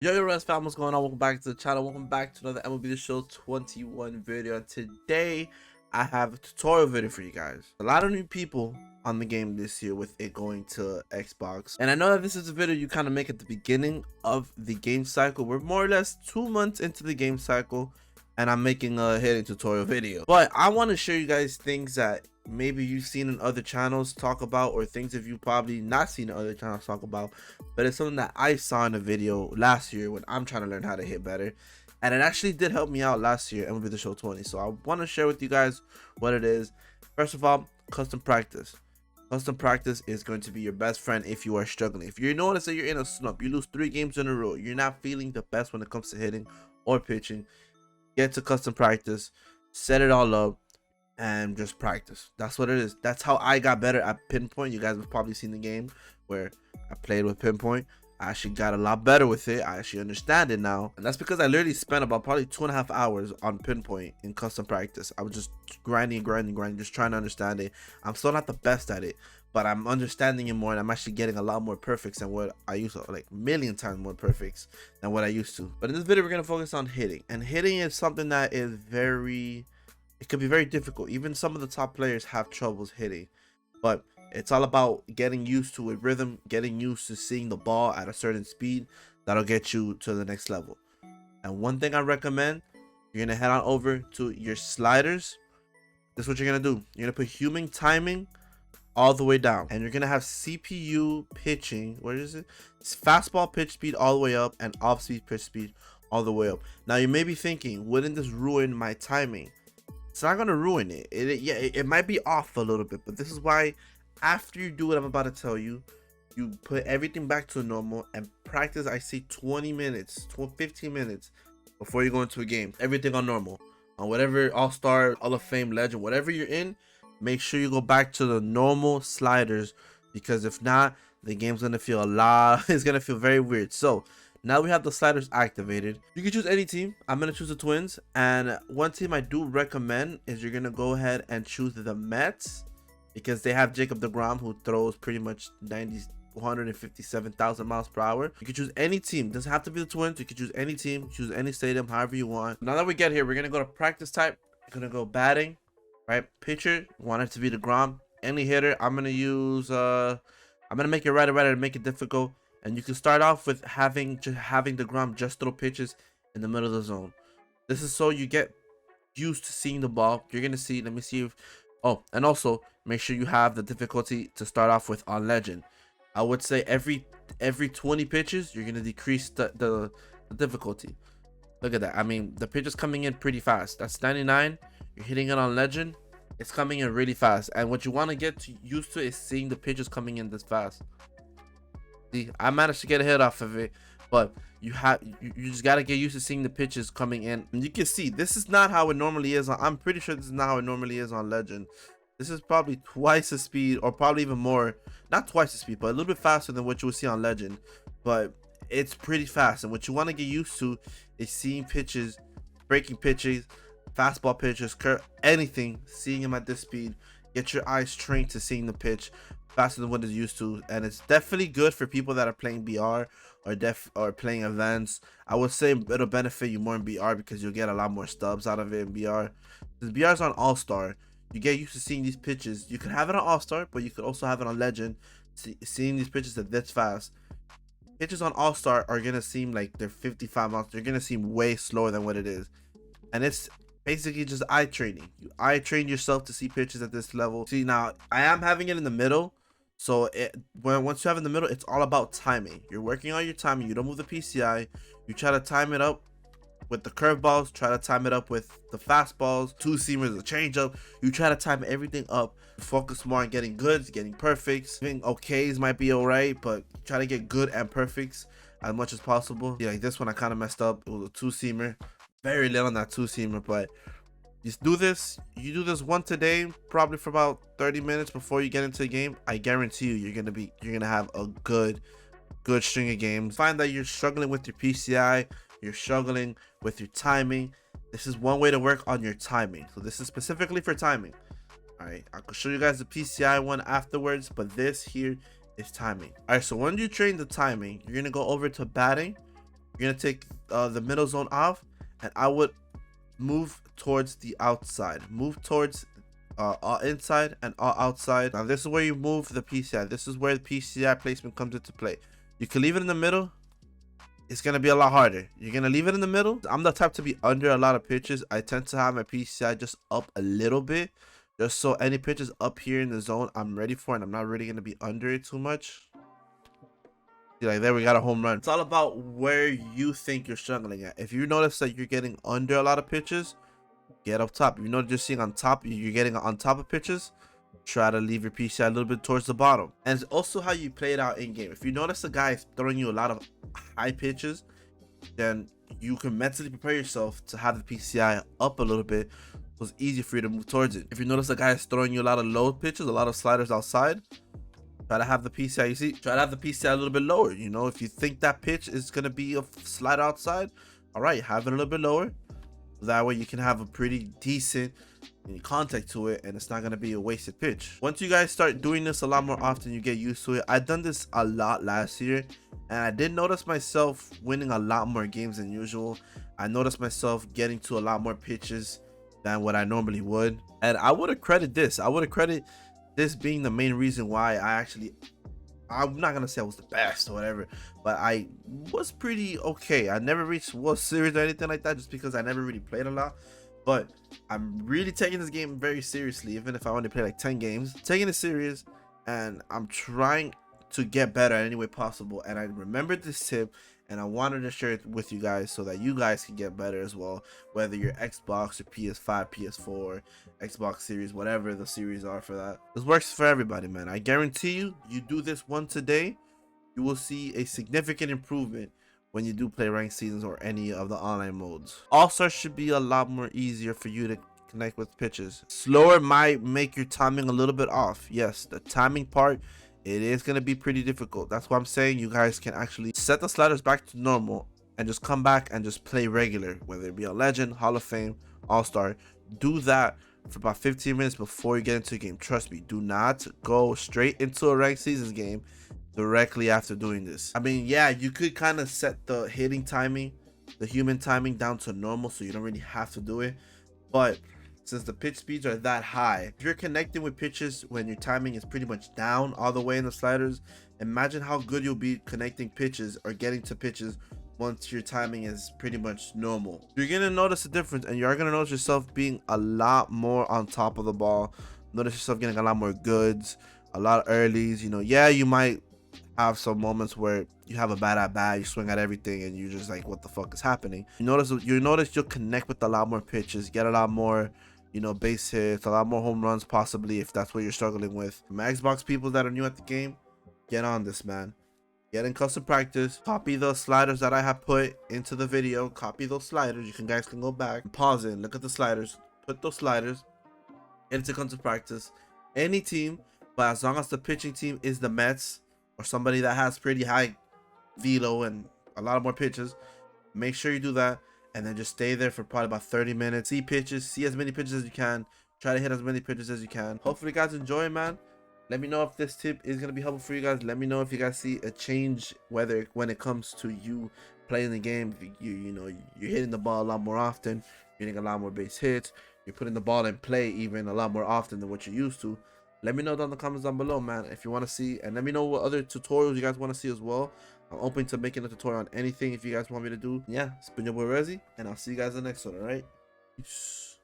Yo, Rest fam, what's going on? Welcome back to the channel. Welcome back to another MLB The Show 21 video. And today, I have a tutorial video for you guys. A lot of new people on the game this year with it going to Xbox. And I know that this is a video you kind of make at the beginning of the game cycle. We're more or less 2 months into the game cycle, and I'm making a hitting tutorial video. But I want to show you guys things that maybe you've seen in other channels talk about, or things that you've probably not seen in other channels talk about, but it's something that I saw in a video last year when I'm trying to learn how to hit better, and it actually did help me out last year MLB The Show 20. So I want to share with you guys what it is. First of all, custom practice. Custom practice is going to be your best friend if you are struggling. If you notice that you're in a slump, you lose 3 games in a row, you're not feeling the best when it comes to hitting or pitching, get to custom practice, set it all up, and just practice. That's what it is. That's how I got better at pinpoint. You guys have probably seen the game where I played with pinpoint. I actually got a lot better with it. I actually understand it now, and that's because I literally spent about probably 2.5 hours on pinpoint in custom practice. I was just grinding, just trying to understand it. I'm still not the best at it, but I'm understanding it more, and I'm actually getting a lot more perfects than what I used to, like a million times more perfects than what I used to. But in this video, we're gonna focus on hitting, and hitting is something that is it could be very difficult. Even some of the top players have troubles hitting, but it's all about getting used to a rhythm, getting used to seeing the ball at a certain speed. That'll get you to the next level. And one thing I recommend, you're gonna head on over to your sliders. This is what you're gonna do. You're gonna put human timing all the way down, and you're gonna have CPU pitching. What is it? It's fastball pitch speed all the way up and off speed pitch speed all the way up. Now you may be thinking, wouldn't this ruin my timing? It's not gonna ruin it. It might be off a little bit, but this is why after you do what I'm about to tell you, you put everything back to normal and practice. I say 20 minutes, 15 minutes before you go into a game. Everything on normal, on whatever All-Star, Hall of Fame, Legend, whatever you're in. Make sure you go back to the normal sliders, because if not, the game's gonna feel it's gonna feel very weird. So now we have the sliders activated. You can choose any team. I'm going to choose the Twins. And one team I do recommend is you're going to go ahead and choose the Mets, because they have Jacob deGrom, who throws pretty much 157,000 miles per hour. You can choose any team. It doesn't have to be the Twins. You can choose any team, choose any stadium, however you want. Now that we get here, we're going to go to practice type. We're going to go batting, right? Pitcher, want it to be deGrom. Any hitter, I'm going to use, I'm going to make it right to make it difficult. And you can start off with having deGrom just throw pitches in the middle of the zone. This is so you get used to seeing the ball. You're gonna see. Let me see if. Oh, and also make sure you have the difficulty to start off with on Legend. I would say every 20 pitches you're gonna decrease the difficulty. Look at that. I mean, the pitch is coming in pretty fast. That's 99. You're hitting it on Legend. It's coming in really fast. And what you want to get used to is seeing the pitches coming in this fast. See, I managed to get a hit off of it, but you just got to get used to seeing the pitches coming in. And you can see this is not how it normally is. I'm pretty sure this is not how it normally is on Legend. This is probably twice the speed, or probably even more. Not twice the speed, but a little bit faster than what you would see on Legend. But it's pretty fast, and what you want to get used to is seeing pitches, breaking pitches, fastball pitches, anything, seeing them at this speed. Get your eyes trained to seeing the pitch faster than what it's used to. And it's definitely good for people that are playing BR or playing events. I would say it'll benefit you more in BR, because you'll get a lot more stubs out of it in BR. Because BR is on All-Star, you get used to seeing these pitches. You can have it on All-Star, but you could also have it on Legend, seeing these pitches this fast. Pitches on All-Star are gonna seem like they're 55 miles. They're gonna seem way slower than what it is, and it's basically just eye training. You eye train yourself to see pitches at this level. See, now I am having it in the middle. So once you have in the middle, it's all about timing. You're working on your timing. You don't move the PCI. You try to time it up with the curveballs. Try to time it up with the fastballs, 2-seamers, the changeup. You try to time everything up. Focus more on getting goods, getting perfects. Getting okays might be alright, but try to get good and perfects as much as possible. Yeah, like this one I kind of messed up. It was a 2-seamer. Very little on that 2-seamer, but you do this once a day, probably for about 30 minutes before you get into the game. I guarantee you, you're gonna have a good string of games. Find that you're struggling with your PCI, you're struggling with your timing. This is one way to work on your timing. So this is specifically for timing. All right, I could show you guys the PCI one afterwards, but this here is timing. All right, so when you train the timing, you're gonna go over to batting. You're gonna take the middle zone off, and I would move towards the outside. Move towards all inside and all outside. Now this is where you move the PCI. This is where the PCI placement comes into play. You can leave it in the middle. It's gonna be a lot harder. You're gonna leave it in the middle. I'm the type to be under a lot of pitches. I tend to have my PCI just up a little bit, just so any pitches up here in the zone I'm ready for, and I'm not really gonna be under it too much. See, like there we got a home run. It's all about where you think you're struggling at. If you notice that you're getting under a lot of pitches, get up top. If you know you're seeing on top, you're getting on top of pitches, try to leave your PCI a little bit towards the bottom. And it's also how you play it out in game. If you notice the guy is throwing you a lot of high pitches, then you can mentally prepare yourself to have the PCI up a little bit, so it's easier for you to move towards it. If you notice the guy is throwing you a lot of low pitches, a lot of sliders outside, try to have the PCI, you see, try to have the PCI a little bit lower. You know, if you think that pitch is going to be a slider outside, all right, have it a little bit lower. That way you can have a pretty decent contact to it, and it's not going to be a wasted pitch. Once you guys start doing this a lot more often, you get used to it. I've done this a lot last year, and I did notice myself winning a lot more games than usual. I noticed myself getting to a lot more pitches than what I normally would, and I would have credited this. I would have credited this being the main reason why I'm not gonna say I was the best or whatever, but I was pretty okay. I never reached World Series or anything like that, just because I never really played a lot. But I'm really taking this game very seriously, even if I only play like 10 games. Taking it serious, and I'm trying to get better any way possible. And I remembered this tip, and I wanted to share it with you guys so that you guys can get better as well, whether you're Xbox or PS5, PS4, Xbox Series, whatever the series are for that. This works for everybody, man. I guarantee you, you do this once a day, you will see a significant improvement when you do play ranked seasons or any of the online modes. All-Star should be a lot more easier for you to connect with pitches. Slower might make your timing a little bit off. Yes, the timing part, it is going to be pretty difficult. That's why I'm saying you guys can actually set the sliders back to normal and just come back and just play regular, whether it be a Legend, Hall of Fame, All-Star. Do that for about 15 minutes before you get into a game. Trust me, do not go straight into a ranked seasons game directly after doing this. I mean, yeah, you could kind of set the hitting timing, the human timing down to normal, so you don't really have to do it. But since the pitch speeds are that high, if you're connecting with pitches when your timing is pretty much down all the way in the sliders, imagine how good you'll be connecting pitches or getting to pitches once your timing is pretty much normal. You're gonna notice a difference, and you're gonna notice yourself being a lot more on top of the ball. Notice yourself getting a lot more goods, a lot of earlies. You know, yeah, you might have some moments where you have a bad at bat, you swing at everything, and you're just like, what the fuck is happening? You notice you'll connect with a lot more pitches, get a lot more, you know, base hits, a lot more home runs possibly, if that's what you're struggling with. My Xbox people that are new at the game, get on this, man. Get in custom practice, copy the sliders that I have put into the video, copy those sliders. You guys can go back, pause it, and look at the sliders, put those sliders into custom practice. Any team, but as long as the pitching team is the Mets or somebody that has pretty high velo and a lot of more pitches, make sure you do that, and then just stay there for probably about 30 minutes. See pitches, see as many pitches as you can, try to hit as many pitches as you can. Hopefully you guys enjoy, man. Let me know if this tip is going to be helpful for you guys. Let me know if you guys see a change, whether when it comes to you playing the game. You know, you're hitting the ball a lot more often, you're getting a lot more base hits, you're putting the ball in play even a lot more often than what you're used to. Let me know down in the comments down below, man, if you want to see, and let me know what other tutorials you guys want to see as well. I'm open to making a tutorial on anything if you guys want me to do. Yeah, it's been your boy Rezi, and I'll see you guys in the next one. All right, peace.